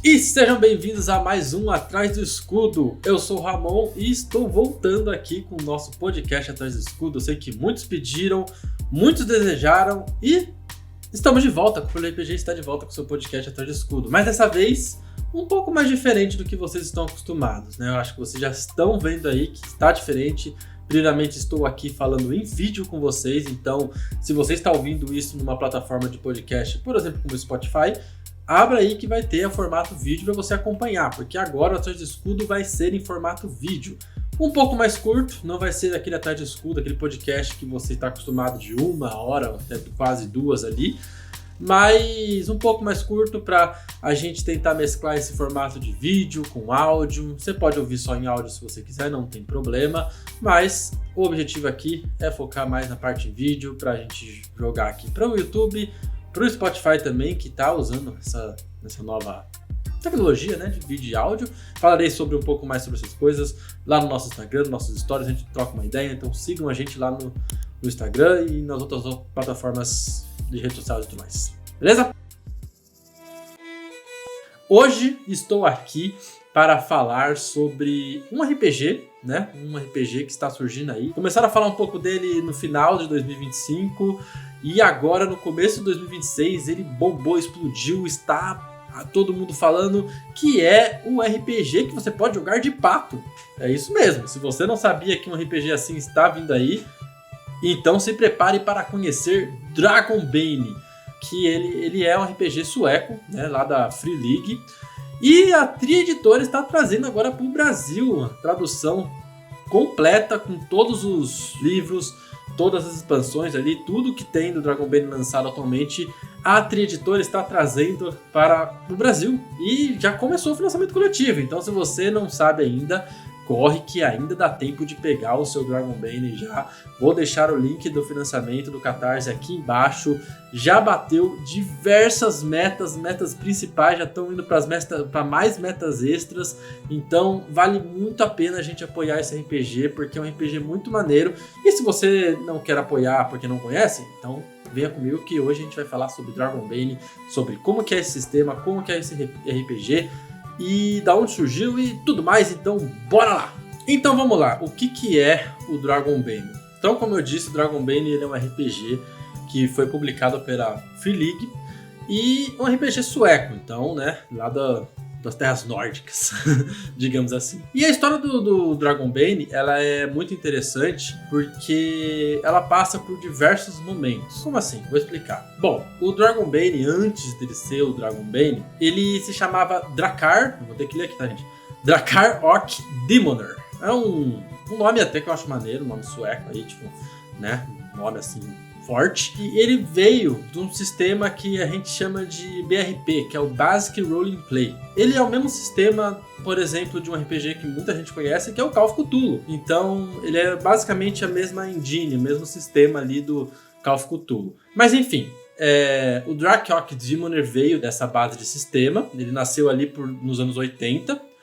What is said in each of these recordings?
E sejam bem-vindos a mais um Atrás do Escudo. Eu sou o Ramon e estou voltando aqui com o nosso podcast Atrás do Escudo. Eu sei que muitos pediram, muitos desejaram e estamos de volta. O Folha RPG está de volta com o seu podcast Atrás do Escudo. Mas dessa vez, um pouco mais diferente do que vocês estão acostumados, né? Eu acho que vocês já estão vendo aí que está diferente. Primeiramente, estou aqui falando em vídeo com vocês, então se você está ouvindo isso numa plataforma de podcast, por exemplo, como o Spotify, abra aí que vai ter o formato vídeo para você acompanhar, porque agora o Atrás do Escudo vai ser em formato vídeo. Um pouco mais curto, não vai ser aquele Atrás do Escudo, aquele podcast que você está acostumado de 1 hora, até quase 2 ali, mas um pouco mais curto para a gente tentar mesclar esse formato de vídeo com áudio. Você pode ouvir só em áudio se você quiser, não tem problema, mas o objetivo aqui é focar mais na parte vídeo para a gente jogar aqui para o YouTube, para o Spotify também, que está usando essa nova tecnologia, né, de vídeo e áudio. Falarei um pouco mais sobre essas coisas lá no nosso Instagram, nos nossos stories, a gente troca uma ideia, então sigam a gente lá no Instagram e nas outras plataformas de rede social e tudo mais. Beleza? Hoje estou aqui para falar sobre um RPG, né? Um RPG que está surgindo aí. Começaram a falar um pouco dele no final de 2025 e agora no começo de 2026 ele bombou, explodiu, está todo mundo falando que é um RPG que você pode jogar de pato. É isso mesmo. Se você não sabia que um RPG assim está vindo aí, então se prepare para conhecer Dragonbane, que ele é um RPG sueco, né, lá da Free League. E a Tri Editora está trazendo agora para o Brasil a tradução completa com todos os livros, todas as expansões ali, tudo que tem do Dragonbane lançado atualmente. A Tri Editora está trazendo para o Brasil e já começou o financiamento coletivo. Então, se você não sabe ainda, corre que ainda dá tempo de pegar o seu Dragonbane já. Vou deixar o link do financiamento do Catarse aqui embaixo. Já bateu diversas metas principais, já estão indo para mais metas extras. Então vale muito a pena a gente apoiar esse RPG, porque é um RPG muito maneiro. E se você não quer apoiar porque não conhece, então venha comigo que hoje a gente vai falar sobre Dragonbane, sobre como que é esse sistema, como que é esse RPG e da onde surgiu e tudo mais, então bora lá! Então vamos lá, o que é o Dragonbane? Então, como eu disse, o Dragonbane ele é um RPG que foi publicado pela Free League e um RPG sueco, então, né, lá das terras nórdicas, digamos assim. E a história do Dragonbane, ela é muito interessante porque ela passa por diversos momentos. Como assim? Vou explicar. Bom, o Dragonbane, antes dele ser o Dragonbane, ele se chamava Drakkar, vou ter que ler aqui, tá, gente? Drakkar Ok Demoner. É um nome até que eu acho maneiro, um nome sueco aí, tipo, né, um nome assim forte. E ele veio de um sistema que a gente chama de BRP, que é o Basic Role Play. Ele é o mesmo sistema, por exemplo, de um RPG que muita gente conhece, que é o Call of Cthulhu. Então, ele é basicamente a mesma engine, o mesmo sistema ali do Call of Cthulhu. Mas enfim, o Drakkar Ok Demoner veio dessa base de sistema. Ele nasceu ali nos anos 80.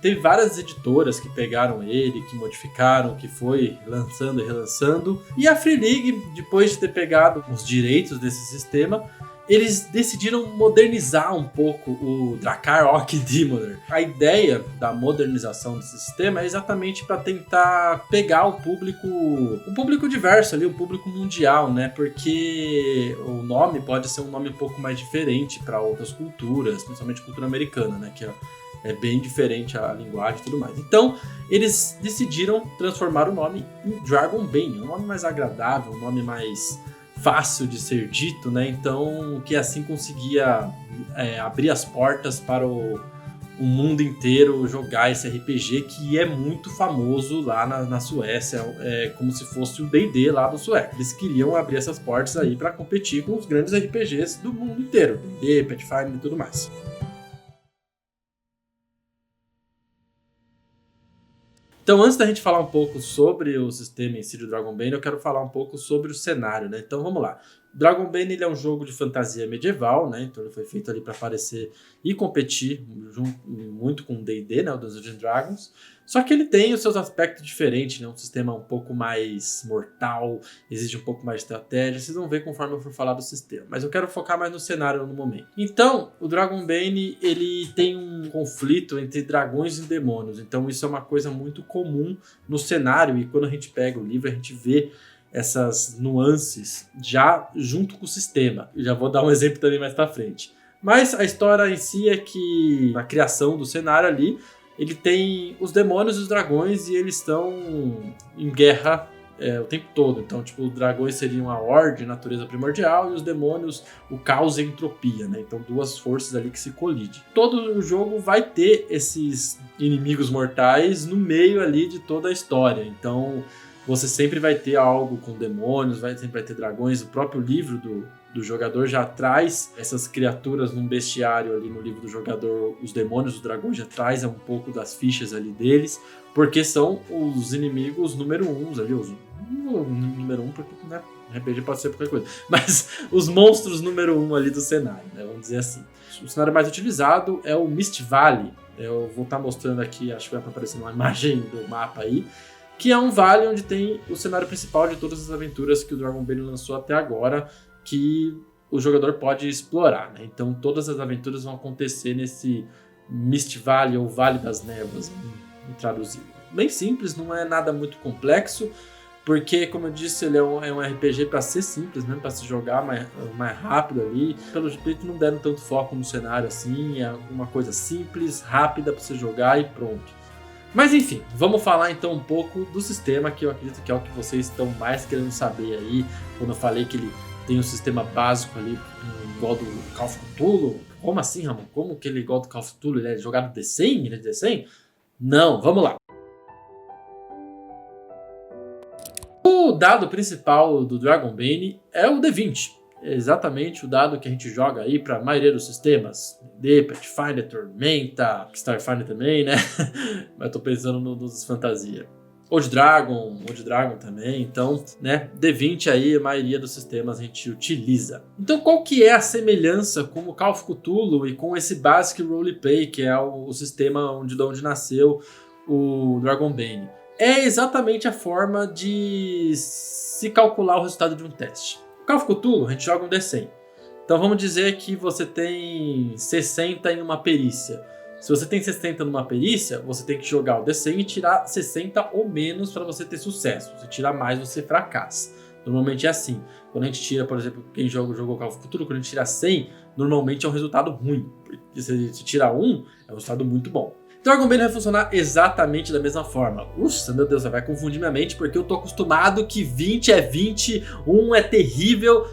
Teve várias editoras que pegaram ele, que modificaram, que foi lançando e relançando. E a Free League, depois de ter pegado os direitos desse sistema, eles decidiram modernizar um pouco o Drakkar Ok Demoner. A ideia da modernização desse sistema é exatamente para tentar pegar um público diverso ali, um público mundial, né? Porque o nome pode ser um nome um pouco mais diferente para outras culturas, principalmente cultura americana, né? Que é bem diferente a linguagem e tudo mais. Então, eles decidiram transformar o nome em Dragonbane, um nome mais agradável, um nome mais fácil de ser dito, né? Então, que assim conseguia abrir as portas para o mundo inteiro jogar esse RPG, que é muito famoso lá na Suécia, como se fosse o D&D lá do sueco. Eles queriam abrir essas portas aí para competir com os grandes RPGs do mundo inteiro, D&D, Pathfinder e tudo mais. Então, antes da gente falar um pouco sobre o sistema em si do Dragonbane, eu quero falar um pouco sobre o cenário, né? Então, vamos lá. Dragon Bane ele é um jogo de fantasia medieval, né? Então ele foi feito ali para aparecer e competir muito com o D&D, né? O Dungeons and Dragons. Só que ele tem os seus aspectos diferentes, né? Um sistema um pouco mais mortal, exige um pouco mais de estratégia. Vocês vão ver conforme eu for falar do sistema. Mas eu quero focar mais no cenário no momento. Então, o Dragon Bane ele tem um conflito entre dragões e demônios. Então isso é uma coisa muito comum no cenário. E quando a gente pega o livro, a gente vê essas nuances já junto com o sistema. Eu já vou dar um exemplo também mais pra frente. Mas a história em si é que na criação do cenário ali, ele tem os demônios e os dragões e eles estão em guerra o tempo todo. Então, tipo, os dragões seriam a ordem, natureza primordial, e os demônios, o caos e a entropia, né? Então, duas forças ali que se colidem. Todo o jogo vai ter esses inimigos mortais no meio ali de toda a história. Então, você sempre vai ter algo com demônios, sempre vai ter dragões. O próprio livro do jogador já traz essas criaturas num bestiário ali no livro do jogador. Os demônios, os dragões já traz um pouco das fichas ali deles, porque são os inimigos número 1 ali, número 1 porque, né, RPG pode ser qualquer coisa, mas os monstros número 1 ali do cenário, né, vamos dizer assim. O cenário mais utilizado é o Mist Valley. Eu vou estar mostrando aqui, acho que vai aparecer uma imagem do mapa aí, que é um vale onde tem o cenário principal de todas as aventuras que o Dragon Bane lançou até agora, que o jogador pode explorar, né? Então todas as aventuras vão acontecer nesse Mist Valley ou Vale das Névoas, em traduzido. Bem simples, não é nada muito complexo, porque, como eu disse, ele é um RPG para ser simples, mesmo para se jogar mais rápido ali. Pelo jeito não deram tanto foco no cenário assim, é uma coisa simples, rápida para você jogar e pronto. Mas enfim, vamos falar então um pouco do sistema, que eu acredito que é o que vocês estão mais querendo saber aí. Quando eu falei que ele tem um sistema básico ali, igual do Call of Cthulhu. Como assim, Ramon? Como que ele é igual do Call of Cthulhu? Ele é jogado D100? Ele é D100? Não, vamos lá. O dado principal do Dragon Bane é o D20. É exatamente o dado que a gente joga aí para a maioria dos sistemas. D, Pathfinder, Tormenta, Starfinder também, né? Mas eu tô pensando nos fantasia. Old Dragon também, então, né, D20 aí a maioria dos sistemas a gente utiliza. Então qual que é a semelhança com o Call of Cthulhu e com esse Basic Roleplay, de onde nasceu o Dragon Bane? É exatamente a forma de se calcular o resultado de um teste. No Call of Cthulhu a gente joga um D100. Então vamos dizer que você tem 60 em uma perícia. Se você tem 60 numa perícia, você tem que jogar o D100 e tirar 60 ou menos para você ter sucesso. Se tirar mais, você fracassa. Normalmente é assim. Quando a gente tira, por exemplo, quem jogou Call of Cthulhu, quando a gente tira 100, normalmente é um resultado ruim. Porque se tirar 1, é um resultado muito bom. Então o Dragon Bane vai funcionar exatamente da mesma forma. Nossa, meu Deus, vai confundir minha mente, porque eu tô acostumado que 20 é 20, 1 é terrível.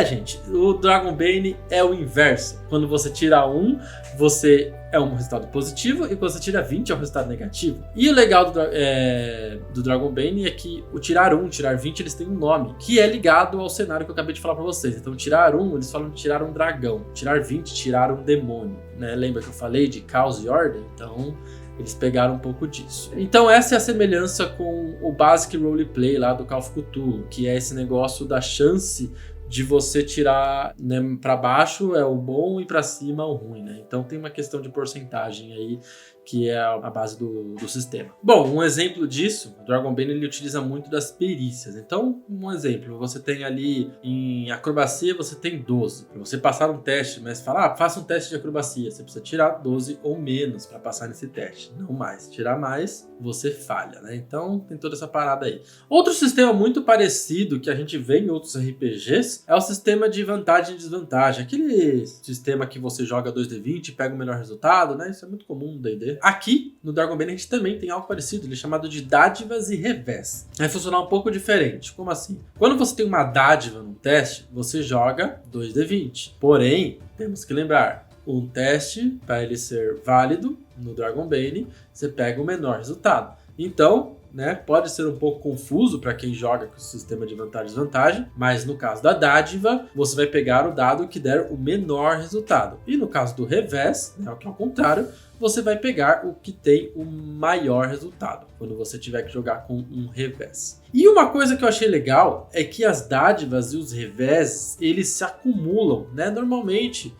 Gente, o Dragon Bane é o inverso. Quando você tira 1, você é um resultado positivo, e quando você tira 20 é um resultado negativo. E o legal do Dragon Bane é que o tirar 1, tirar 20, eles têm um nome, que é ligado ao cenário que eu acabei de falar pra vocês. Então tirar 1, eles falam de tirar um dragão. Tirar 20, tirar um demônio, né? Lembra que eu falei de caos e ordem? Então eles pegaram um pouco disso. Então essa é a semelhança com o Basic Roleplay lá do Call of Cthulhu, que é esse negócio da chance de você tirar, né, para baixo é o bom e para cima é o ruim, né? Então tem uma questão de porcentagem aí que é a base do sistema. Bom, um exemplo disso, o Dragon Bane ele utiliza muito das perícias. Então, um exemplo, você tem ali em acrobacia, você tem 12. Para você passar um teste, mas fala, faça um teste de acrobacia, você precisa tirar 12 ou menos para passar nesse teste, não mais. Se tirar mais, você falha, né? Então, tem toda essa parada aí. Outro sistema muito parecido que a gente vê em outros RPGs é o sistema de vantagem e desvantagem. Aquele sistema que você joga 2d20 e pega o melhor resultado, né? Isso é muito comum no D&D. Aqui, no Dragon Bane, a gente também tem algo parecido. Ele é chamado de dádivas e revés. Vai funcionar um pouco diferente. Como assim? Quando você tem uma dádiva num teste, você joga 2d20. Porém, temos que lembrar, um teste, para ele ser válido no Dragon Bane, você pega o menor resultado. Então, né? Pode ser um pouco confuso para quem joga com o sistema de vantagem e desvantagem, mas no caso da dádiva, você vai pegar o dado que der o menor resultado. E no caso do revés, né, que é o contrário, você vai pegar o que tem o maior resultado, quando você tiver que jogar com um revés. E uma coisa que eu achei legal é que as dádivas e os revés, eles se acumulam, né? Normalmente,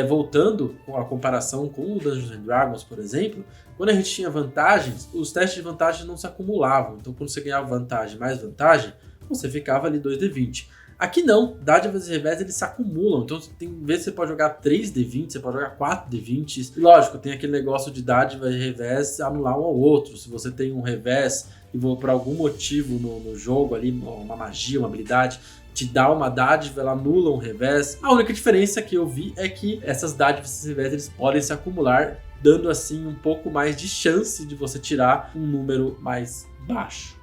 voltando com a comparação com o Dungeons and Dragons, por exemplo, quando a gente tinha vantagens, os testes de vantagem não se acumulavam. Então, quando você ganhava vantagem mais vantagem, você ficava ali 2d20. Aqui não, dádivas e revés eles se acumulam, então tem vezes você pode jogar 3d20, você pode jogar 4d20, e lógico, tem aquele negócio de dádiva e revés anular um ao outro. Se você tem um revés e por algum motivo no jogo ali, uma magia, uma habilidade, te dá uma dádiva, ela anula um revés. A única diferença que eu vi é que essas dádivas e revés eles podem se acumular, dando assim um pouco mais de chance de você tirar um número mais baixo.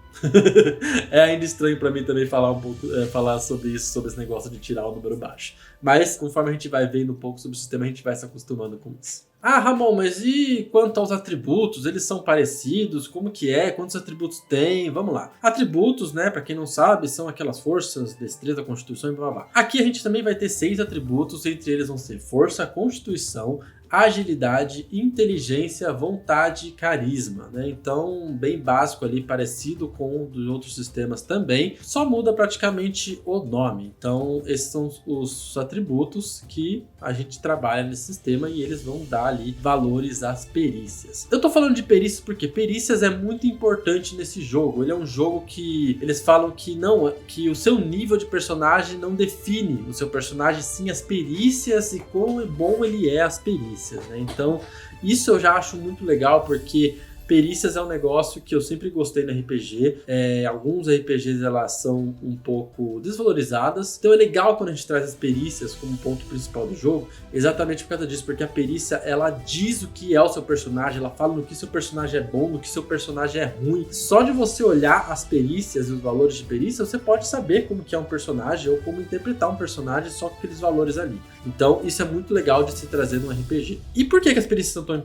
É ainda estranho pra mim também falar sobre isso, sobre esse negócio de tirar o número baixo. Mas conforme a gente vai vendo um pouco sobre o sistema, a gente vai se acostumando com isso. Ah, Ramon, mas e quanto aos atributos? Eles são parecidos? Como que é? Quantos atributos tem? Vamos lá. Atributos, né, pra quem não sabe, são aquelas forças, destreza, constituição e blá blá blá. Aqui a gente também vai ter 6 atributos, entre eles vão ser força, constituição, agilidade, inteligência, vontade e carisma, né? Então, bem básico ali, parecido com os outros sistemas também, só muda praticamente o nome. Então, esses são os atributos que a gente trabalha nesse sistema e eles vão dar ali valores às perícias. Eu tô falando de perícias porque perícias é muito importante nesse jogo. Ele é um jogo que eles falam que que o seu nível de personagem não define o seu personagem, sim as perícias e quão bom ele é as perícias. Né? Então, isso eu já acho muito legal, porque perícias é um negócio que eu sempre gostei no RPG. Alguns RPGs elas são um pouco desvalorizadas, então é legal quando a gente traz as perícias como ponto principal do jogo, exatamente por causa disso, porque a perícia ela diz o que é o seu personagem, ela fala no que seu personagem é bom, no que seu personagem é ruim. Só de você olhar as perícias e os valores de perícia, você pode saber como que é um personagem ou como interpretar um personagem só com aqueles valores ali. Então isso é muito legal de se trazer num RPG. E por que as perícias são tão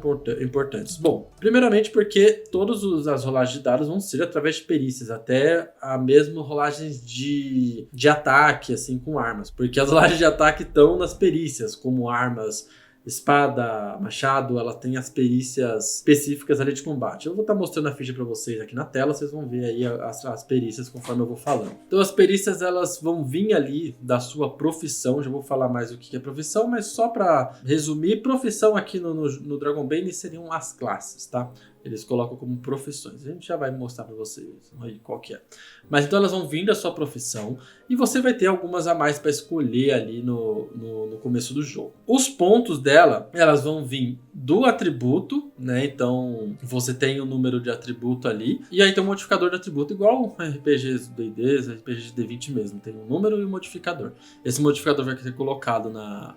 importantes? Bom, primeiramente porque todas as rolagens de dados vão ser através de perícias, até a mesma rolagens de ataque, assim, com armas. Porque as rolagens de ataque estão nas perícias, como armas, espada, machado, ela tem as perícias específicas ali de combate. Eu vou estar mostrando a ficha para vocês aqui na tela, vocês vão ver aí as perícias conforme eu vou falando. Então as perícias elas vão vir ali da sua profissão, já vou falar mais o que é profissão, mas só para resumir, profissão aqui no Dragonbane seriam as classes, tá? Eles colocam como profissões. A gente já vai mostrar para vocês aí qual que é. Mas então elas vão vir da sua profissão e você vai ter algumas a mais para escolher ali no começo do jogo. Os pontos dela, elas vão vir do atributo, né? Então você tem o número de atributo ali e aí tem um modificador de atributo igual RPGs do D&D, RPGs de D20 mesmo. Tem um número e um modificador. Esse modificador vai ser colocado na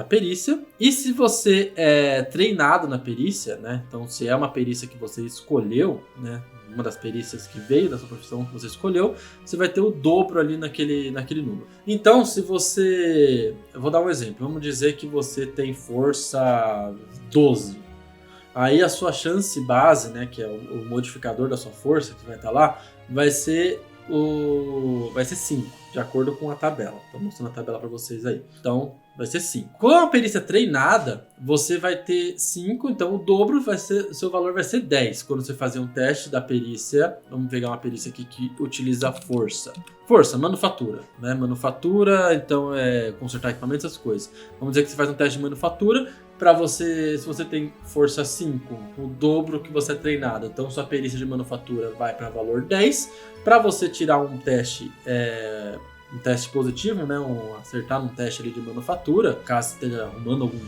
perícia, e se você é treinado na perícia, né? Então se é uma perícia que você escolheu, né? Uma das perícias que veio da sua profissão que você escolheu, você vai ter o dobro ali naquele número. Então se você... Eu vou dar um exemplo, vamos dizer que você tem força 12. Aí a sua chance base, né? Que é o modificador da sua força, que vai estar lá, vai ser 5, de acordo com a tabela. Estou mostrando a tabela para vocês aí. Então, vai ser 5. Com a perícia treinada, você vai ter 5, então o dobro seu valor vai ser 10. Quando você fazer um teste da perícia, vamos pegar uma perícia aqui que utiliza força. Força, manufatura, né? Manufatura, então é consertar equipamentos, essas coisas. Vamos dizer que você faz um teste de manufatura, para você, se você tem força 5, o dobro que você é treinado, então sua perícia de manufatura vai para valor 10. Para você tirar um teste positivo, né, acertar num teste ali de manufatura, caso você esteja arrumando algum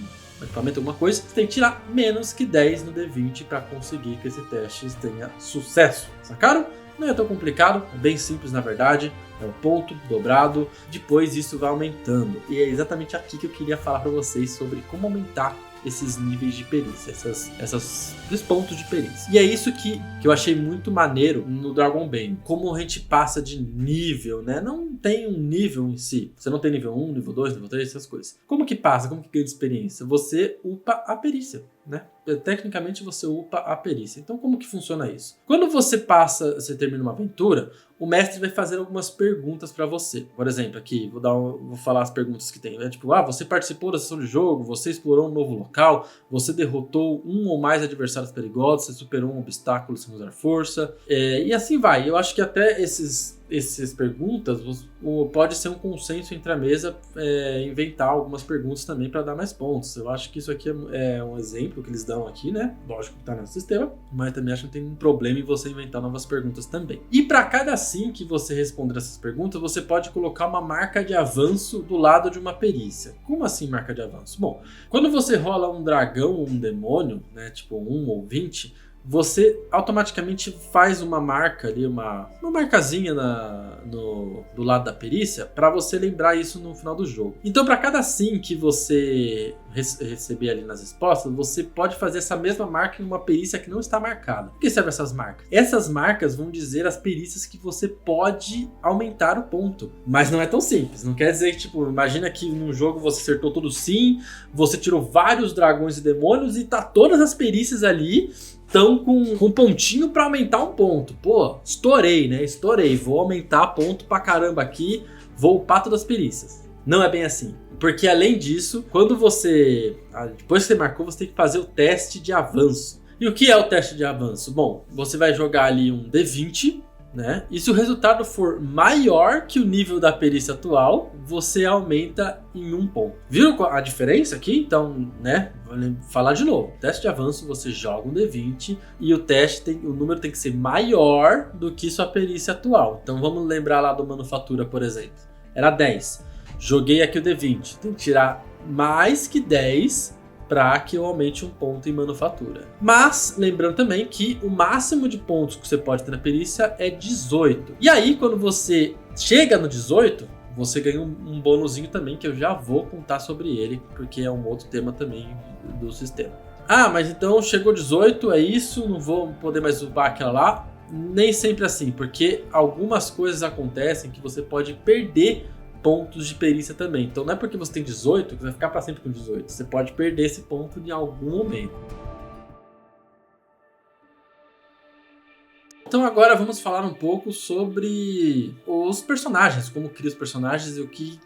equipamento, alguma coisa, você tem que tirar menos que 10 no D20 para conseguir que esse teste tenha sucesso. Sacaram? Não é tão complicado, é bem simples na verdade, é um ponto dobrado, depois isso vai aumentando. E é exatamente aqui que eu queria falar para vocês sobre como aumentar esses níveis de perícia, esses pontos de perícia. E é isso que eu achei muito maneiro no Dragonbane. Como a gente passa de nível, né? Não tem um nível em si. Você não tem nível 1, nível 2, nível 3, essas coisas. Como que passa? Como que ganha de experiência? Você upa a perícia. né? Tecnicamente você upa a perícia. Então como que funciona isso? Quando você termina uma aventura, o mestre vai fazer algumas perguntas para você. Por exemplo, aqui vou falar as perguntas que tem, né? Tipo, você participou da sessão de jogo, você explorou um novo local, você derrotou um ou mais adversários perigosos, você superou um obstáculo sem usar força, e assim vai. Eu acho que até essas perguntas pode ser um consenso entre a mesa, inventar algumas perguntas também para dar mais pontos. Eu acho que isso aqui é um exemplo que eles dão aqui, né? Lógico que tá no sistema, mas também acho que não tem um problema em você inventar novas perguntas também. E para cada sim que você responder essas perguntas, você pode colocar uma marca de avanço do lado de uma perícia. Como assim marca de avanço? Bom, quando você rola um dragão ou um demônio, né? Tipo 1 ou 20, você automaticamente faz uma marca ali, uma marcazinha do lado da perícia para você lembrar isso no final do jogo. Então, para cada sim que você receber ali nas respostas, você pode fazer essa mesma marca em uma perícia que não está marcada. Por que servem essas marcas? Essas marcas vão dizer as perícias que você pode aumentar o ponto. Mas não é tão simples. Não quer dizer que, tipo, imagina que num jogo você acertou todo sim, você tirou vários dragões e demônios e tá todas as perícias ali estão com pontinho para aumentar um ponto. Pô, estourei, né? Estourei. Vou aumentar ponto pra caramba aqui. Vou upar todas as perícias. Não é bem assim. Porque além disso, depois que você marcou, você tem que fazer o teste de avanço. E o que é o teste de avanço? Bom, você vai jogar ali um D20, né? E se o resultado for maior que o nível da perícia atual, você aumenta em 1 ponto. Viram a diferença aqui? Então, né? Vou falar de novo. Teste de avanço, você joga um D20 e o número tem que ser maior do que sua perícia atual. Então vamos lembrar lá do Manufatura, por exemplo. Era 10. Joguei aqui o D20. Tem que tirar mais que 10 para que eu aumente 1 ponto em Manufatura. Mas, lembrando também que o máximo de pontos que você pode ter na perícia é 18. E aí, quando você chega no 18, você ganha um bônusinho também, que eu já vou contar sobre ele, porque é um outro tema também do sistema. Mas então chegou 18, é isso, não vou poder mais upar aquela lá. Nem sempre assim, porque algumas coisas acontecem que você pode perder pontos de perícia também. Então não é porque você tem 18 que você vai ficar para sempre com 18. Você pode perder esse ponto em algum momento. Então agora vamos falar um pouco sobre os personagens, como cria os personagens e o que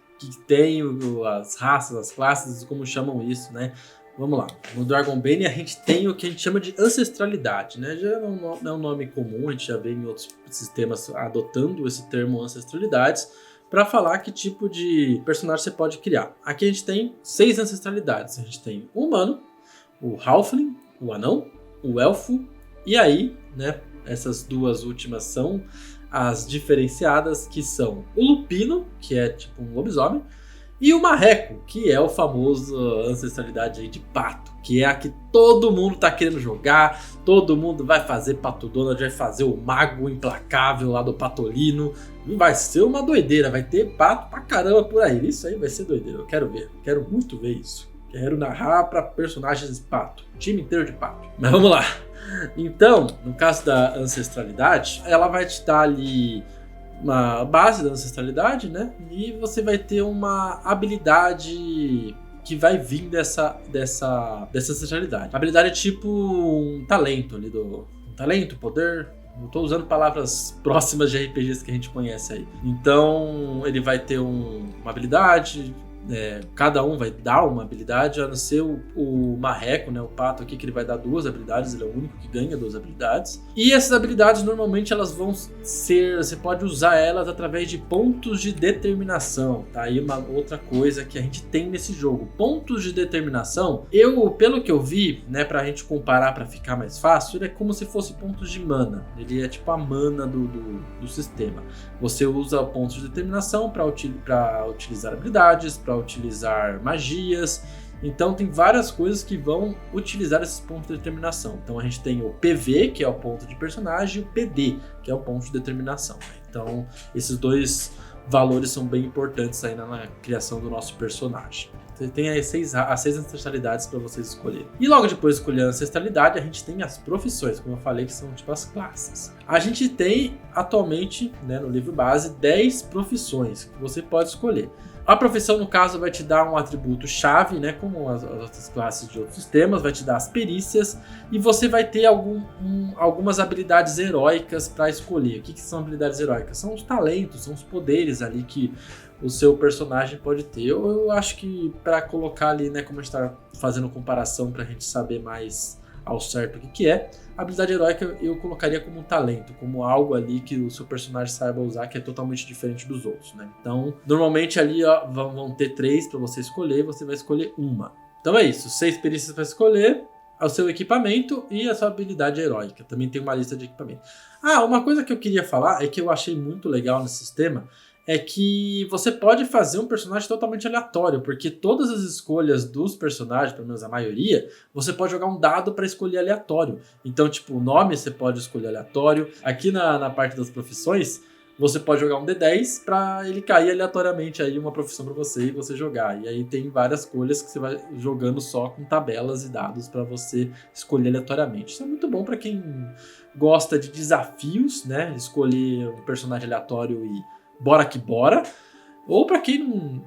tem, as raças, as classes, como chamam isso, né? Vamos lá, no Dragonbane a gente tem o que a gente chama de ancestralidade, né? Já não é um nome comum, a gente já vê em outros sistemas adotando esse termo ancestralidades para falar que tipo de personagem você pode criar. Aqui a gente tem 6 ancestralidades. A gente tem o humano, o halfling, o anão, o elfo, e aí, né, essas duas últimas são as diferenciadas, que são o lupino, que é tipo um lobisomem, e o marreco, que é o famoso ancestralidade aí de pato, que é a que todo mundo tá querendo jogar, todo mundo vai fazer Pato Donald, vai fazer o mago implacável lá do Patolino, e vai ser uma doideira, vai ter pato pra caramba por aí, isso aí vai ser doideira, eu quero ver, quero muito ver isso, quero narrar pra personagens de pato, time inteiro de pato, mas vamos lá. Então, no caso da ancestralidade, ela vai te dar ali uma base da ancestralidade, né? E você vai ter uma habilidade que vai vir dessa ancestralidade. A habilidade é tipo um talento ali um talento, poder. Não tô usando palavras próximas de RPGs que a gente conhece aí. Então, ele vai ter uma habilidade. Cada um vai dar uma habilidade, a não ser o marreco, né, o pato aqui, que ele vai dar 2 habilidades, ele é o único que ganha 2 habilidades. E essas habilidades, normalmente, elas vão ser, você pode usar elas através de pontos de determinação, tá? Aí uma outra coisa que a gente tem nesse jogo, pontos de determinação, pelo que eu vi, né, pra gente comparar, pra ficar mais fácil, ele é como se fosse pontos de mana, ele é tipo a mana do sistema. Você usa pontos de determinação para utilizar habilidades, para utilizar magias. Então tem várias coisas que vão utilizar esses pontos de determinação. Então a gente tem o PV, que é o ponto de personagem, e o PD, que é o ponto de determinação. Então esses 2 valores são bem importantes aí na criação do nosso personagem. Você tem as 6 ancestralidades para vocês escolherem. E logo depois de escolher a ancestralidade, a gente tem as profissões, como eu falei, que são tipo as classes. A gente tem atualmente, né, no livro base, 10 profissões que você pode escolher. A profissão, no caso, vai te dar um atributo chave, né, como as outras classes de outros sistemas, vai te dar as perícias e você vai ter algumas habilidades heróicas para escolher. O que são habilidades heróicas? São os talentos, são os poderes ali que o seu personagem pode ter. Eu acho que para colocar ali, né, como a gente está fazendo comparação para a gente saber mais ao certo o que é, a habilidade heróica eu colocaria como um talento, como algo ali que o seu personagem saiba usar, que é totalmente diferente dos outros, né? Então, normalmente ali ó, vão ter 3 para você escolher, e você vai escolher uma. Então é isso, 6 perícias para escolher, o seu equipamento e a sua habilidade heróica. Também tem uma lista de equipamento. Uma coisa que eu queria falar é que eu achei muito legal nesse sistema, é que você pode fazer um personagem totalmente aleatório, porque todas as escolhas dos personagens, pelo menos a maioria, você pode jogar um dado para escolher aleatório. Então, tipo, o nome você pode escolher aleatório. Aqui na parte das profissões, você pode jogar um D10 para ele cair aleatoriamente aí uma profissão para você e você jogar. E aí tem várias escolhas que você vai jogando só com tabelas e dados para você escolher aleatoriamente. Isso é muito bom para quem gosta de desafios, né? Escolher um personagem aleatório e bora que bora, ou pra quem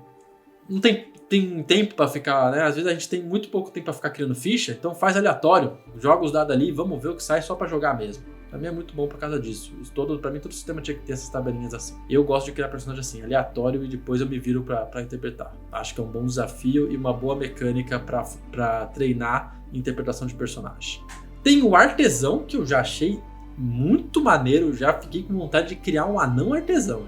não tem tempo pra ficar, né? Às vezes a gente tem muito pouco tempo pra ficar criando ficha, então faz aleatório, joga os dados ali, vamos ver o que sai só pra jogar mesmo. Pra mim é muito bom por causa disso. Pra mim todo sistema tinha que ter essas tabelinhas assim. Eu gosto de criar personagem assim, aleatório, e depois eu me viro pra interpretar. Acho que é um bom desafio e uma boa mecânica pra treinar interpretação de personagem. Tem o artesão, que eu já achei muito maneiro, já fiquei com vontade de criar um anão artesão,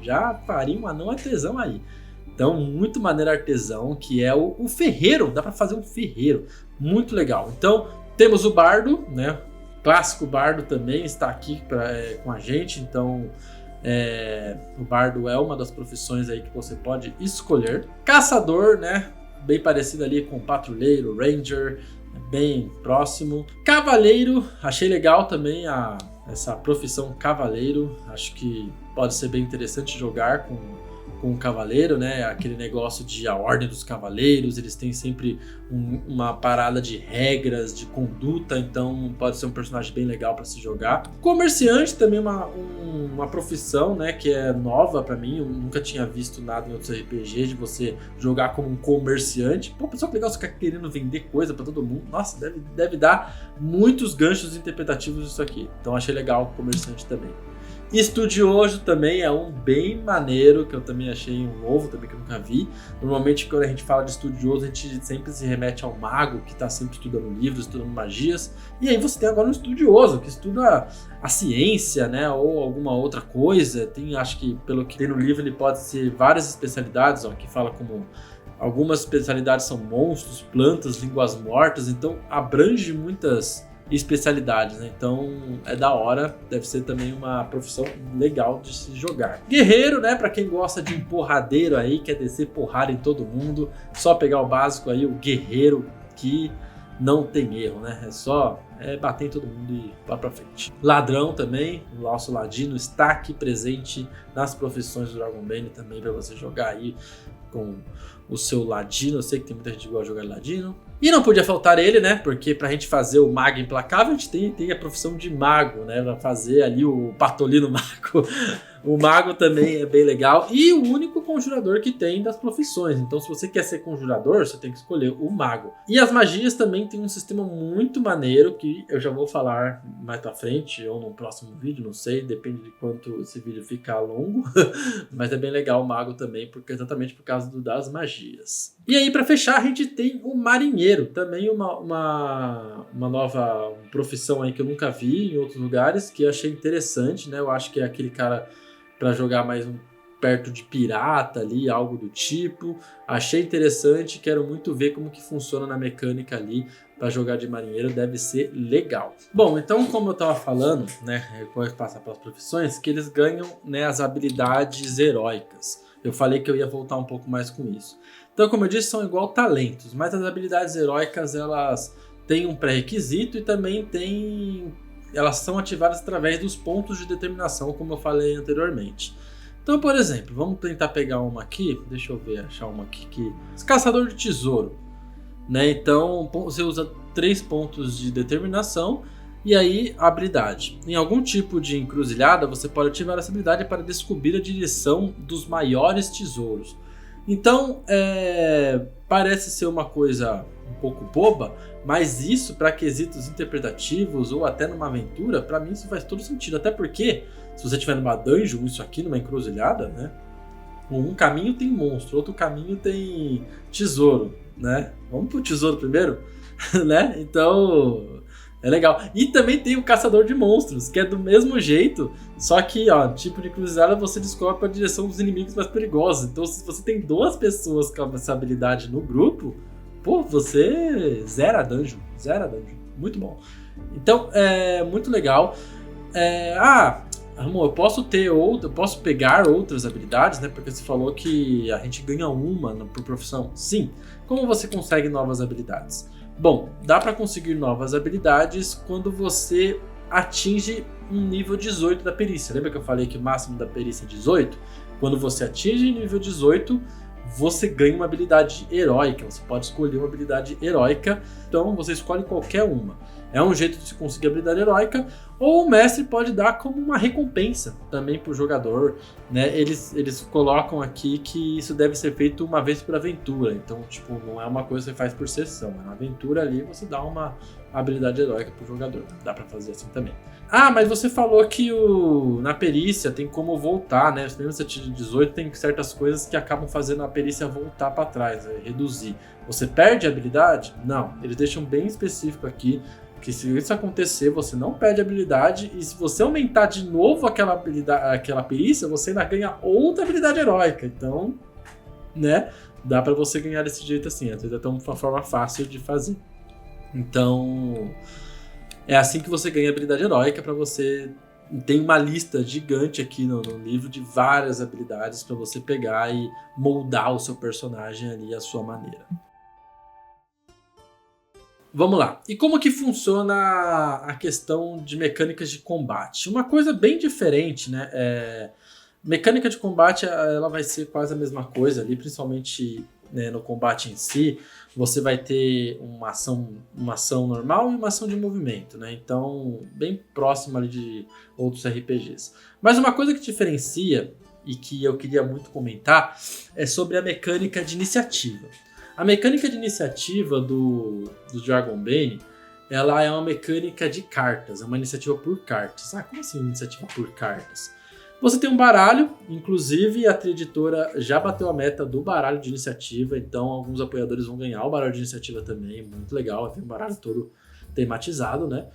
já faria um anão artesão aí. Então, muito maneiro artesão, que é o ferreiro, dá pra fazer um ferreiro, muito legal. Então, temos o bardo, né, clássico bardo também está aqui com a gente, então o bardo é uma das profissões aí que você pode escolher. Caçador, né, bem parecido ali com patrulheiro, ranger, bem próximo. Cavaleiro, achei legal também essa profissão cavaleiro. Acho que pode ser bem interessante jogar com o cavaleiro, né? Aquele negócio de a ordem dos cavaleiros, eles têm sempre uma parada de regras, de conduta, então pode ser um personagem bem legal para se jogar. Comerciante também uma profissão, né, que é nova para mim, eu nunca tinha visto nada em outros RPG de você jogar como um comerciante. Pô, pessoal, que legal você ficar querendo vender coisa para todo mundo. Nossa, deve dar muitos ganchos interpretativos isso aqui. Então achei legal o comerciante também. Estudioso também é um bem maneiro, que eu também achei um novo, também que eu nunca vi. Normalmente quando a gente fala de estudioso, a gente sempre se remete ao mago, que está sempre estudando livros, estudando magias. E aí você tem agora um estudioso, que estuda a ciência, né, ou alguma outra coisa. Tem, acho que pelo que tem no livro, ele pode ser várias especialidades, ó, que fala como algumas especialidades são monstros, plantas, línguas mortas, então abrange muitas especialidades, né? Então é da hora, deve ser também uma profissão legal de se jogar. Guerreiro, né? Pra quem gosta de empurradeiro aí, quer descer porrada em todo mundo, só pegar o básico aí, o guerreiro que não tem erro, né? É só bater em todo mundo e lá pra frente. Ladrão também, o nosso ladino está aqui presente nas profissões do Dragon Bane também para você jogar aí com o seu ladino. Eu sei que tem muita gente que gosta de jogar ladino. E não podia faltar ele, né? Porque pra gente fazer o mago implacável, a gente tem a profissão de mago, né? Pra fazer ali o patolino mago. O mago também é bem legal. E o único conjurador que tem das profissões. Então, se você quer ser conjurador, você tem que escolher o mago. E as magias também tem um sistema muito maneiro que eu já vou falar mais pra frente ou no próximo vídeo, não sei. Depende de quanto esse vídeo ficar longo. Mas é bem legal o mago também, porque exatamente por causa das magias. E aí, pra fechar, a gente tem o marinheiro. Também uma nova profissão aí que eu nunca vi em outros lugares, que eu achei interessante, né? Eu acho que é aquele cara para jogar mais perto de pirata ali, algo do tipo. Achei interessante, quero muito ver como que funciona na mecânica ali para jogar de marinheiro, deve ser legal. Bom, então como eu estava falando, né, depois de passar pelas profissões, que eles ganham, né, as habilidades heróicas. Eu falei que eu ia voltar um pouco mais com isso. Então, como eu disse, são igual talentos, mas as habilidades heróicas, elas têm um pré-requisito e também elas são ativadas através dos pontos de determinação, como eu falei anteriormente. Então, por exemplo, vamos tentar pegar uma aqui, deixa eu ver, achar uma aqui, Caçador de Tesouro, né? Então, você usa 3 pontos de determinação e aí a habilidade. Em algum tipo de encruzilhada, você pode ativar essa habilidade para descobrir a direção dos maiores tesouros. Então, parece ser uma coisa um pouco boba, mas isso para quesitos interpretativos ou até numa aventura, para mim isso faz todo sentido. Até porque, se você tiver numa dungeon, isso aqui numa encruzilhada, né? Um caminho tem monstro, outro caminho tem tesouro, né? Vamos pro tesouro primeiro, né? Então, é legal. E também tem o caçador de monstros, que é do mesmo jeito, só que, ó, tipo de cruzada você descobre a direção dos inimigos mais perigosos. Então, se você tem 2 pessoas com essa habilidade no grupo, pô, você zera a dungeon. Muito bom. Então, é muito legal. Amor, eu posso pegar outras habilidades, né? Porque você falou que a gente ganha uma por profissão. Sim. Como você consegue novas habilidades? Bom, dá para conseguir novas habilidades quando você atinge um nível 18 da perícia. Lembra que eu falei que o máximo da perícia é 18? Quando você atinge nível 18, você ganha uma habilidade heróica. Você pode escolher uma habilidade heróica. Então você escolhe qualquer uma. É um jeito de se conseguir habilidade heróica, ou o mestre pode dar como uma recompensa também para o jogador, né? Eles colocam aqui que isso deve ser feito uma vez por aventura, então tipo, não é uma coisa que você faz por sessão, é uma aventura ali você dá uma habilidade heróica para o jogador, dá para fazer assim também. Mas você falou que na perícia tem como voltar, né? Mesmo se atingir 18, tem certas coisas que acabam fazendo a perícia voltar para trás, né? Reduzir. Você perde a habilidade? Não, eles deixam bem específico aqui que se isso acontecer, você não perde habilidade, e se você aumentar de novo aquela perícia, você ainda ganha outra habilidade heróica. Então, né, dá pra você ganhar desse jeito assim, às vezes é até uma forma fácil de fazer. Então, é assim que você ganha habilidade heróica. Para você tem uma lista gigante aqui no livro de várias habilidades para você pegar e moldar o seu personagem ali à sua maneira. Vamos lá. E como que funciona a questão de mecânicas de combate? Uma coisa bem diferente, né? Mecânica de combate, ela vai ser quase a mesma coisa ali, principalmente, né, no combate em si. Você vai ter uma ação normal e uma ação de movimento, né? Então, bem próximo ali de outros RPGs. Mas uma coisa que diferencia e que eu queria muito comentar é sobre a mecânica de iniciativa. A mecânica de iniciativa do Dragonbane, ela é uma mecânica de cartas, é uma iniciativa por cartas. Como assim iniciativa por cartas? Você tem um baralho, inclusive a Trieditora já bateu a meta do baralho de iniciativa, então alguns apoiadores vão ganhar o baralho de iniciativa também, muito legal, tem um baralho todo tematizado, né?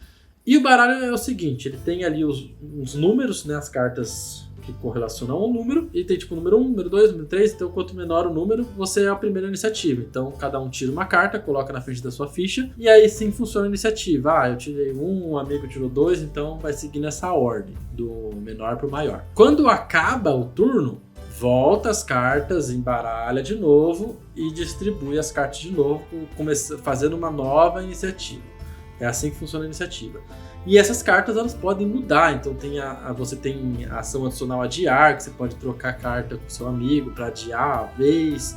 E o baralho é o seguinte, ele tem ali os números, né, as cartas que correlacionam ao número, e tem tipo número 1, número 2, número 3, então quanto menor o número, você é a primeira iniciativa. Então cada um tira uma carta, coloca na frente da sua ficha, e aí sim funciona a iniciativa. Eu tirei um amigo tirou 2, então vai seguir nessa ordem, do menor para o maior. Quando acaba o turno, volta as cartas, embaralha de novo e distribui as cartas de novo, fazendo uma nova iniciativa. É assim que funciona a iniciativa. E essas cartas elas podem mudar, então você tem a ação adicional adiar, que você pode trocar a carta com seu amigo para adiar a vez,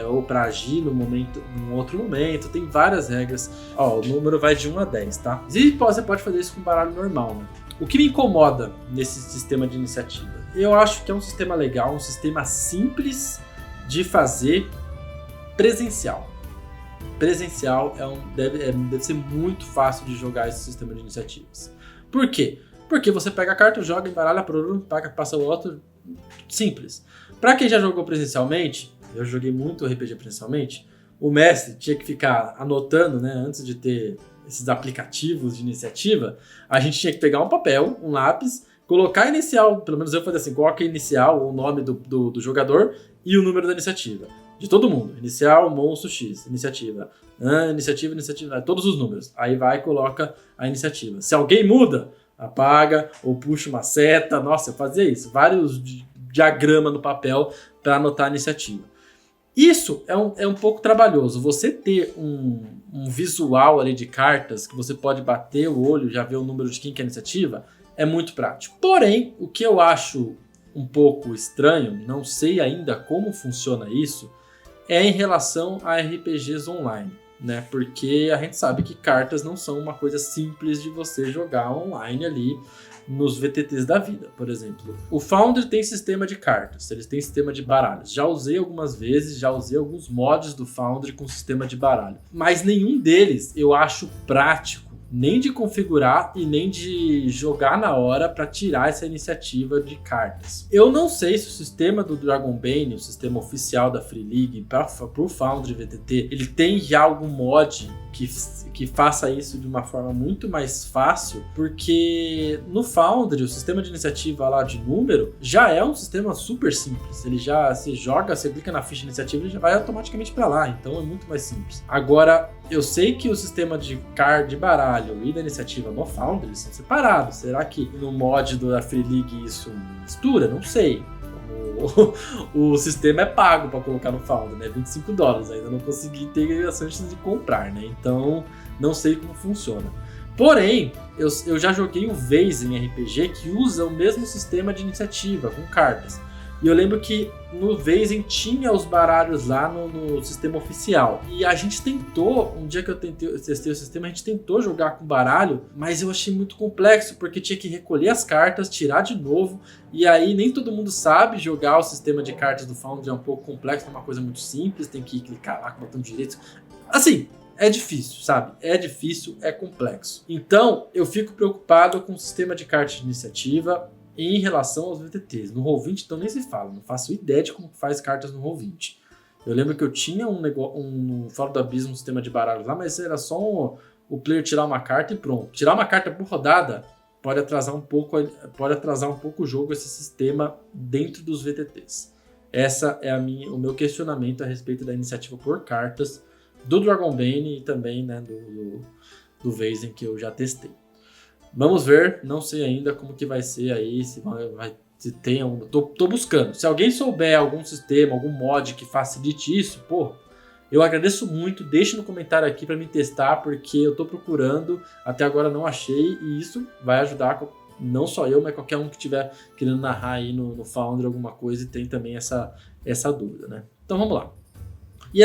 ou para agir num outro momento, tem várias regras. O número vai de 1 a 10, tá? E você pode fazer isso com baralho normal, né? O que me incomoda nesse sistema de iniciativa? Eu acho que é um sistema legal, um sistema simples de fazer presencial. Presencial deve ser muito fácil de jogar esse sistema de iniciativas. Por quê? Porque você pega a carta, joga, embaralha, passa o outro. Simples. Pra quem já jogou presencialmente, eu joguei muito RPG presencialmente, o mestre tinha que ficar anotando, né, antes de ter esses aplicativos de iniciativa, a gente tinha que pegar um papel, um lápis, colocar a inicial, pelo menos eu fazia assim, coloca a inicial, o nome do jogador e o número da iniciativa. De todo mundo. Inicial, monstro X. Iniciativa. Iniciativa. Todos os números. Aí vai e coloca a iniciativa. Se alguém muda, apaga ou puxa uma seta. Nossa, eu fazia isso. Vários diagramas no papel para anotar a iniciativa. Isso é um pouco trabalhoso. Você ter um visual ali de cartas que você pode bater o olho e já ver o número de quem que é a iniciativa é muito prático. Porém, o que eu acho um pouco estranho, não sei ainda como funciona isso, é em relação a RPGs online. né? Porque a gente sabe que cartas não são uma coisa simples de você jogar online ali nos VTTs da vida, por exemplo. O Foundry tem sistema de cartas, eles têm sistema de baralhos. Já usei algumas vezes, já usei alguns mods do Foundry com sistema de baralho. Mas nenhum deles eu acho prático, nem de configurar e nem de jogar na hora para tirar essa iniciativa de cartas. Eu não sei se o sistema do Dragonbane, o sistema oficial da Free League para o Foundry VTT, ele tem já algum mod que faça isso de uma forma muito mais fácil, porque no Foundry, o sistema de iniciativa lá de número já é um sistema super simples. Ele já se joga, você clica na ficha de iniciativa e já vai automaticamente para lá, então é muito mais simples. Agora, eu sei que o sistema de card de baralho e da iniciativa no Foundry eles são separados. Será que no mod da Free League isso mistura? Não sei. O sistema é pago para colocar no Foundry, né? $25. Ainda não consegui ter a chance de comprar, né? Então, não sei como funciona. Porém, eu já joguei o Vezin RPG que usa o mesmo sistema de iniciativa, com cartas. E eu lembro que no Vezin tinha os baralhos lá no sistema oficial. E a gente tentou, um dia que eu testei o sistema, a gente tentou jogar com baralho, mas eu achei muito complexo, porque tinha que recolher as cartas, tirar de novo, e aí nem todo mundo sabe jogar o sistema de cartas do Foundry, é um pouco complexo, é uma coisa muito simples, tem que clicar lá com o botão direito. Assim, é difícil, sabe? É difícil, é complexo. Então, eu fico preocupado com o sistema de cartas de iniciativa em relação aos VTTs. No Roll20, então nem se fala, não faço ideia de como faz cartas no Roll20. Eu lembro que eu tinha um Fora do Abismo, um sistema de baralhos lá, mas era só o player tirar uma carta e pronto. Tirar uma carta por rodada pode atrasar um pouco o jogo, esse sistema dentro dos VTTs. Essa é o meu questionamento a respeito da iniciativa por cartas do Dragonbane e também, né, do Vezin que eu já testei. Vamos ver, não sei ainda como que vai ser aí, se tem algum... Tô buscando. Se alguém souber algum sistema, algum mod que facilite isso, pô, eu agradeço muito. Deixe no comentário aqui para me testar, porque eu tô procurando, até agora não achei, e isso vai ajudar não só eu, mas qualquer um que estiver querendo narrar aí no Foundry alguma coisa e tem também essa dúvida, né? Então vamos lá. E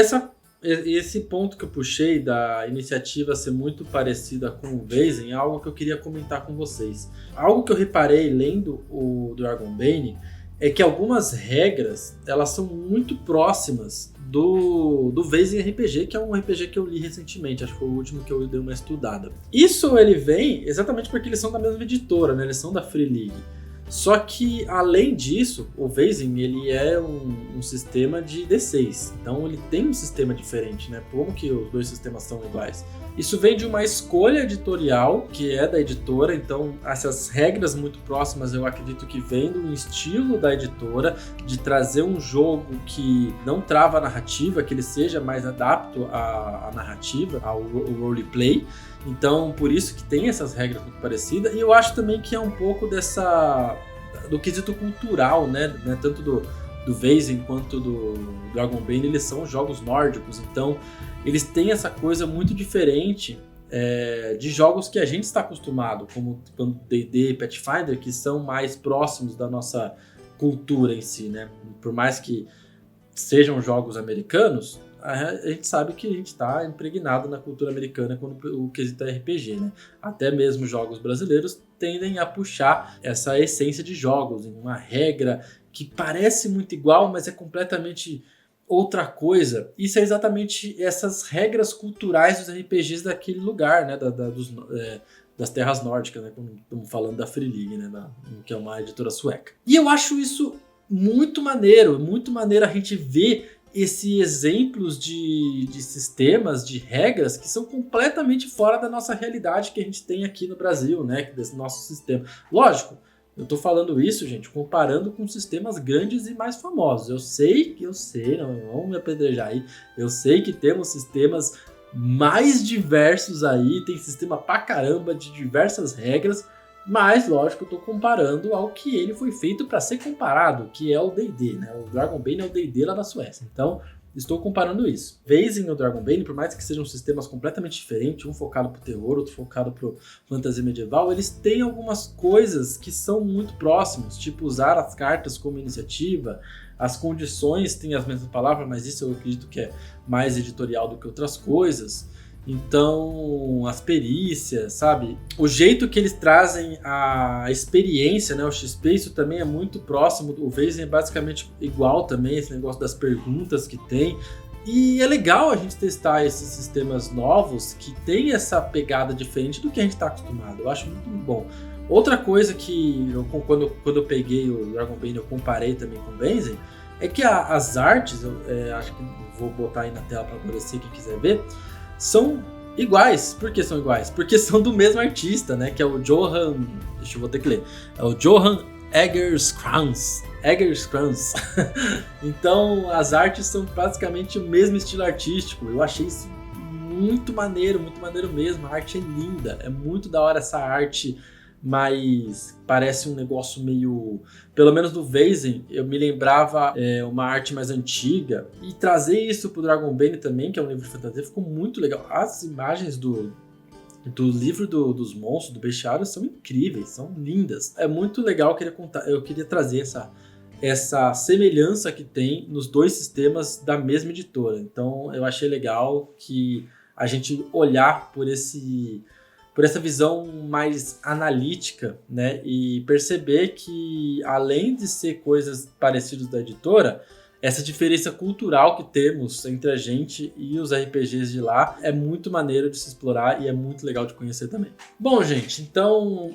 esse ponto que eu puxei da iniciativa ser muito parecida com o Vezin é algo que eu queria comentar com vocês. Algo que eu reparei lendo o Dragonbane é que algumas regras elas são muito próximas do Vezin RPG, que é um RPG que eu li recentemente, acho que foi o último que eu dei uma estudada. Isso ele vem exatamente porque eles são da mesma editora, né? Eles são da Free League. Só que, além disso, o Vezin, ele é um sistema de D6. Então, ele tem um sistema diferente, né? Como que os dois sistemas são iguais? Isso vem de uma escolha editorial, que é da editora. Então, essas regras muito próximas, eu acredito que vem do estilo da editora, de trazer um jogo que não trava a narrativa, que ele seja mais adapto à narrativa, ao roleplay. Então, por isso que tem essas regras muito parecidas. E eu acho também que é um pouco do quesito cultural, né? Tanto do Vezin quanto do Dragonbane, eles são jogos nórdicos. Então, eles têm essa coisa muito diferente de jogos que a gente está acostumado, como D&D e Pathfinder, que são mais próximos da nossa cultura em si, né? Por mais que sejam jogos americanos, a gente sabe que a gente está impregnado na cultura americana quando o quesito é RPG, né? Até mesmo jogos brasileiros tendem a puxar essa essência de jogos, uma regra que parece muito igual, mas é completamente outra coisa. Isso é exatamente essas regras culturais dos RPGs daquele lugar, né? Das terras nórdicas, né? Quando estamos falando da Free League, né? Que é uma editora sueca. E eu acho isso muito maneiro a gente ver esses exemplos de sistemas, de regras que são completamente fora da nossa realidade que a gente tem aqui no Brasil, né? Desse nosso sistema. Lógico, eu tô falando isso, gente, comparando com sistemas grandes e mais famosos. Eu sei, não vamos me apedrejar aí, eu sei que temos sistemas mais diversos aí, tem sistema pra caramba de diversas regras, mas, lógico, eu tô comparando ao que ele foi feito para ser comparado, que é o D&D, né? O Dragonbane é o D&D lá da Suécia. Então, estou comparando isso. Vezin e o Dragonbane, por mais que sejam sistemas completamente diferentes, um focado pro terror, outro focado pro fantasia medieval, eles têm algumas coisas que são muito próximos, tipo usar as cartas como iniciativa, as condições têm as mesmas palavras, mas isso eu acredito que é mais editorial do que outras coisas. Então, as perícias, sabe? O jeito que eles trazem a experiência, né? O XP, isso também é muito próximo. O Vezem é basicamente igual também, esse negócio das perguntas que tem. E é legal a gente testar esses sistemas novos que tem essa pegada diferente do que a gente está acostumado. Eu acho muito bom. Outra coisa que, quando eu peguei o Dragonbane, eu comparei também com o Vezem, é que as artes, acho que vou botar aí na tela para aparecer quem quiser ver, são iguais. Por que são iguais? Porque são do mesmo artista, né? Que é o Johan... Deixa eu vou ter que ler. É o Johan Eggers-Krantz. Então, as artes são basicamente o mesmo estilo artístico. Eu achei isso muito maneiro mesmo. A arte é linda. É muito da hora essa arte, mas parece um negócio meio... Pelo menos do Vezem, eu me lembrava uma arte mais antiga. E trazer isso pro Dragonbane também, que é um livro de fantasia, ficou muito legal. As imagens do livro dos monstros, do bestiário, são incríveis, são lindas. É muito legal, eu queria trazer essa semelhança que tem nos dois sistemas da mesma editora. Então eu achei legal que a gente olhar por essa visão mais analítica, né, e perceber que, além de ser coisas parecidas da editora, essa diferença cultural que temos entre a gente e os RPGs de lá é muito maneiro de se explorar e é muito legal de conhecer também. Bom, gente, então,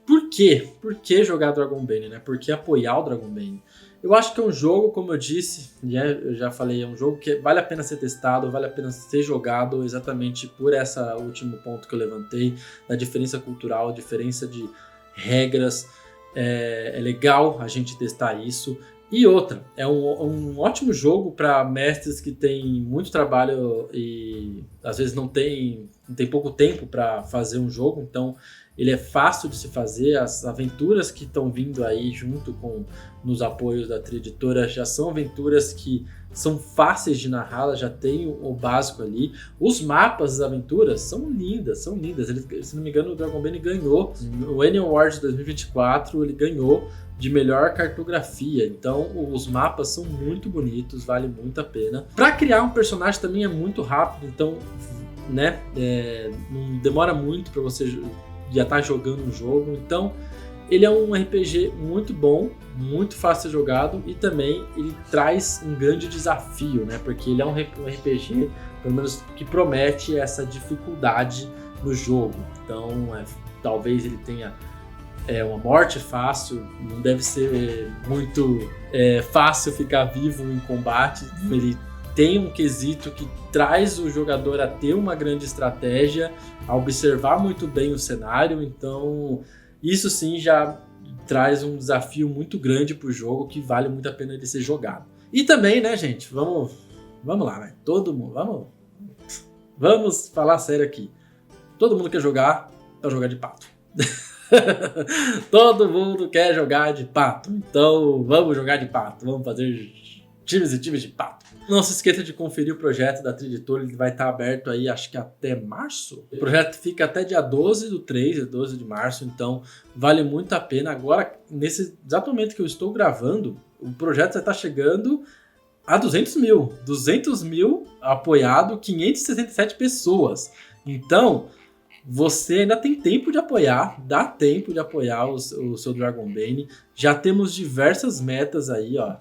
por quê? Por que jogar Dragonbane, né? Por que apoiar o Dragonbane? Eu acho que é um jogo, como eu disse, eu já falei, é um jogo que vale a pena ser testado, vale a pena ser jogado exatamente por esse último ponto que eu levantei, da diferença cultural, diferença de regras. É legal a gente testar isso. E outra, é um ótimo jogo para mestres que têm muito trabalho e às vezes não tem pouco tempo para fazer um jogo, então ele é fácil de se fazer. As aventuras que estão vindo aí junto nos apoios da Tria Editora já são aventuras que são fáceis de narrar, já tem o básico ali. Os mapas das aventuras são lindas, se não me engano o Dragonbane ganhou, o Annual Awards 2024 ele ganhou de melhor cartografia, então os mapas são muito bonitos, vale muito a pena. Para criar um personagem também é muito rápido, então, né, não demora muito para você já estar jogando um jogo, então ele é um RPG muito bom, muito fácil de ser jogado e também ele traz um grande desafio, né, porque ele é um RPG, pelo menos, que promete essa dificuldade no jogo, então talvez ele tenha uma morte fácil, não deve ser muito fácil ficar vivo em combate. Ele tem um quesito que traz o jogador a ter uma grande estratégia, a observar muito bem o cenário, então isso sim já traz um desafio muito grande pro jogo que vale muito a pena ele ser jogado. E também, né, gente, vamos lá, né? Todo mundo, vamos falar sério aqui. Todo mundo quer jogar pra jogar de pato. Todo mundo quer jogar de pato, então vamos jogar de pato, vamos fazer times e times de pato. Não se esqueça de conferir o projeto da Tria Editora, ele vai estar aberto aí acho que até março. O projeto fica até dia 12/3, 12 de março, então vale muito a pena. Agora, nesse exato momento que eu estou gravando, o projeto já está chegando a 200 mil apoiado, 567 pessoas, então você ainda tem tempo de apoiar, dá tempo de apoiar o seu Dragonbane. Já temos diversas metas aí, ó,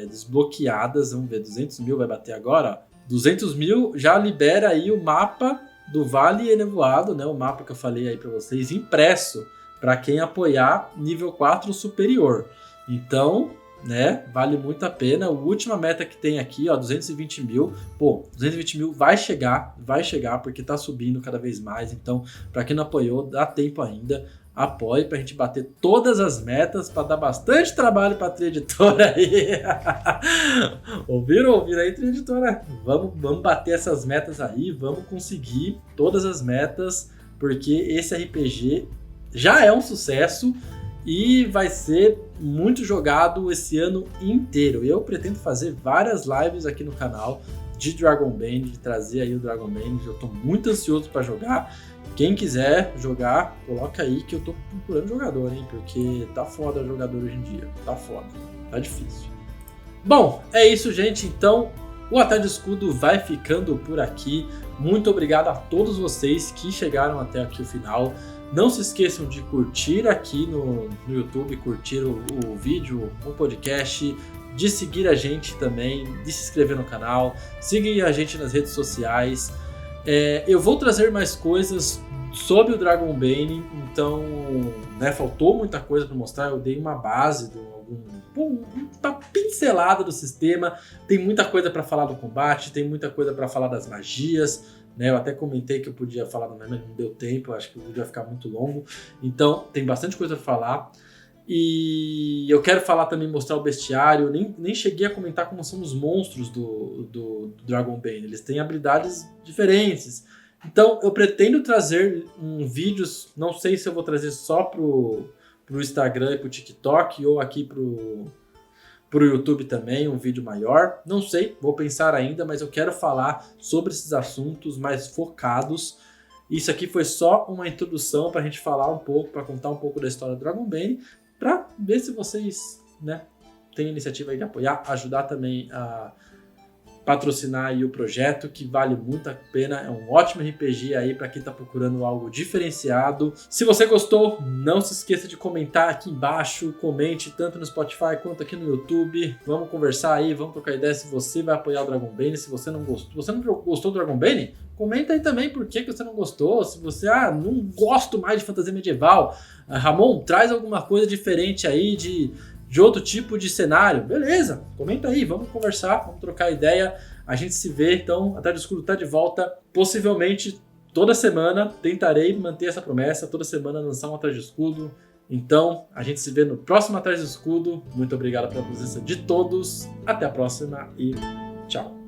desbloqueadas. Vamos ver, 200 mil vai bater agora, ó. 200 mil já libera aí o mapa do Vale Enevoado, né? O mapa que eu falei aí para vocês, impresso, para quem apoiar nível 4 superior. Então, né, vale muito a pena. A última meta que tem aqui, ó, 220 mil. Pô, 220 mil vai chegar, porque tá subindo cada vez mais. Então, para quem não apoiou, dá tempo ainda. Apoie pra gente bater todas as metas, para dar bastante trabalho pra Tria Editora aí. Ouviram aí, Tria Editora? Vamos bater essas metas aí, vamos conseguir todas as metas, porque esse RPG já é um sucesso e vai ser muito jogado esse ano inteiro. Eu pretendo fazer várias lives aqui no canal de Dragonbane, de trazer aí o Dragonbane. Eu estou muito ansioso para jogar Quem quiser jogar, coloca aí que eu tô procurando jogador, hein? Porque tá foda o jogador hoje em dia. Tá foda. Tá difícil. Bom, é isso, gente. Então, o Atalho de Escudo vai ficando por aqui. Muito obrigado a todos vocês que chegaram até aqui o final. Não se esqueçam de curtir aqui no YouTube, curtir o vídeo, o podcast, de seguir a gente também, de se inscrever no canal, seguir a gente nas redes sociais. Eu vou trazer mais coisas sobre o Dragonbane, então, né, faltou muita coisa para mostrar. Eu dei uma base, uma pincelada do sistema. Tem muita coisa para falar do combate, tem muita coisa para falar das magias, né? Eu até comentei que eu podia falar do meme, mas não deu tempo, eu acho que o vídeo vai ficar muito longo. Então, tem bastante coisa para falar. E eu quero falar também, mostrar o bestiário. Nem cheguei a comentar como são os monstros do Dragonbane. Eles têm habilidades diferentes. Então eu pretendo trazer vídeos, não sei se eu vou trazer só pro Instagram e pro TikTok, ou aqui pro YouTube também, um vídeo maior. Não sei, vou pensar ainda, mas eu quero falar sobre esses assuntos mais focados. Isso aqui foi só uma introdução para a gente falar um pouco, para contar um pouco da história do Dragonbane, para ver se vocês, né, têm iniciativa aí de apoiar, ajudar também a patrocinar aí o projeto, que vale muito a pena. É um ótimo RPG aí para quem está procurando algo diferenciado. Se você gostou, não se esqueça de comentar aqui embaixo, comente tanto no Spotify quanto aqui no YouTube. Vamos conversar aí, vamos trocar ideia se você vai apoiar o Dragonbane, se você não gostou do Dragonbane, comenta aí também por que você não gostou. Se você, não gosto mais de fantasia medieval, Ramon, traz alguma coisa diferente aí de outro tipo de cenário, beleza, comenta aí, vamos conversar, vamos trocar ideia, a gente se vê. Então, Atalho do Escudo tá de volta, possivelmente toda semana, tentarei manter essa promessa, toda semana lançar um Atalho do Escudo. Então, a gente se vê no próximo Atalho do Escudo. Muito obrigado pela presença de todos, até a próxima e tchau.